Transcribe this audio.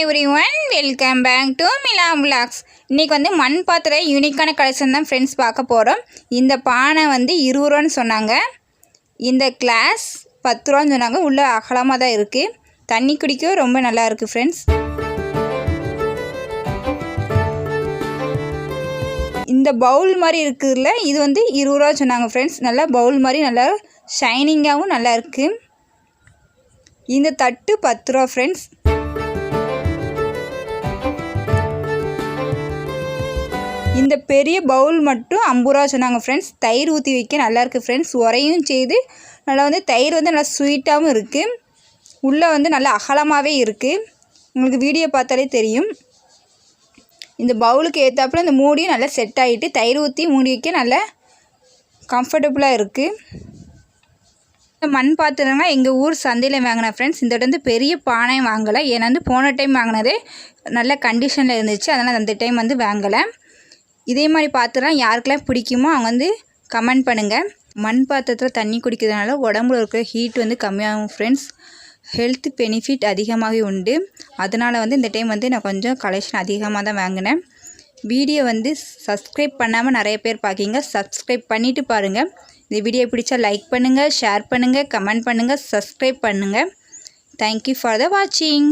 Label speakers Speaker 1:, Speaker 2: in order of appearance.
Speaker 1: everyone, welcome back to Mila Vlogs. இன்னைக்கு வந்து மண் பாத்திர யூனிக்கான கலெக்ஷன் தான் ஃப்ரெண்ட்ஸ் பார்க்க போகிறோம். இந்த பானை வந்து 20 ரூபான்னு சொன்னாங்க. இந்த கிளாஸ் 10 ரூபான்னு சொன்னாங்க. உள்ள அகலமாக தான் இருக்குது. தண்ணி குடிக்க ரொம்ப நல்லா இருக்குது ஃப்ரெண்ட்ஸ். இந்த பவுல் மாதிரி இருக்குதுல்ல, இது வந்து 20 ரூபா சொன்னாங்க ஃப்ரெண்ட்ஸ். நல்லா பவுல் மாதிரி நல்லா ஷைனிங்காகவும் நல்லா இருக்குது. இந்த தட்டு 10 ரூபா ஃப்ரெண்ட்ஸ். இந்த பெரிய பவுல் மட்டும் 50 ரூபா சொன்னாங்க ஃப்ரெண்ட்ஸ். தயிர் ஊற்றி வைக்க நல்லாயிருக்கு ஃப்ரெண்ட்ஸ். உரையும் செய்து நல்லா வந்து தயிர் வந்து நல்லா ஸ்வீட்டாகவும் இருக்குது. உள்ளே வந்து நல்லா அகலமாகவே இருக்குது. உங்களுக்கு வீடியோ பார்த்தாலே தெரியும். இந்த பவுலுக்கு ஏற்றாப்புல இந்த மூடியும் நல்லா செட் ஆகிட்டு தயிர் ஊற்றி மூடி வைக்க நல்லா கம்ஃபர்டபுளாக இருக்குது. இந்த மண் பாத்திரம்னா எங்கள் ஊர் சந்தையில் வாங்கினேன் ஃப்ரெண்ட்ஸ். இந்த வந்து பெரிய பானை வாங்கலை. ஏன்னா வந்து போன டைம் வாங்கினதே நல்ல கண்டிஷனில் இருந்துச்சு. அதனால் அந்த டைம் வந்து வாங்கலை. இதே மாதிரி பாத்திரம் யாருக்கெல்லாம் பிடிக்குமோ அவங்க வந்து கமெண்ட் பண்ணுங்கள். மண் பாத்திரத்தில் தண்ணி குடிக்கிறதுனால உடம்புல இருக்கிற ஹீட் வந்து கம்மியாகும் ஃப்ரெண்ட்ஸ். ஹெல்த் பெனிஃபிட் அதிகமாகவே உண்டு. அதனால் வந்து இந்த டைம் வந்து நான் கொஞ்சம் கலெக்ஷன் அதிகமாக தான் வாங்கினேன். வீடியோ வந்து சப்ஸ்கிரைப் பண்ணாமல் நிறைய பேர் பார்க்கிங்க. சப்ஸ்கிரைப் பண்ணிவிட்டு பாருங்கள். இந்த வீடியோ பிடிச்சா லைக் பண்ணுங்கள், ஷேர் பண்ணுங்கள், கமெண்ட் பண்ணுங்கள், சப்ஸ்கிரைப் பண்ணுங்கள். தேங்க்யூ ஃபார் த வாட்சிங்.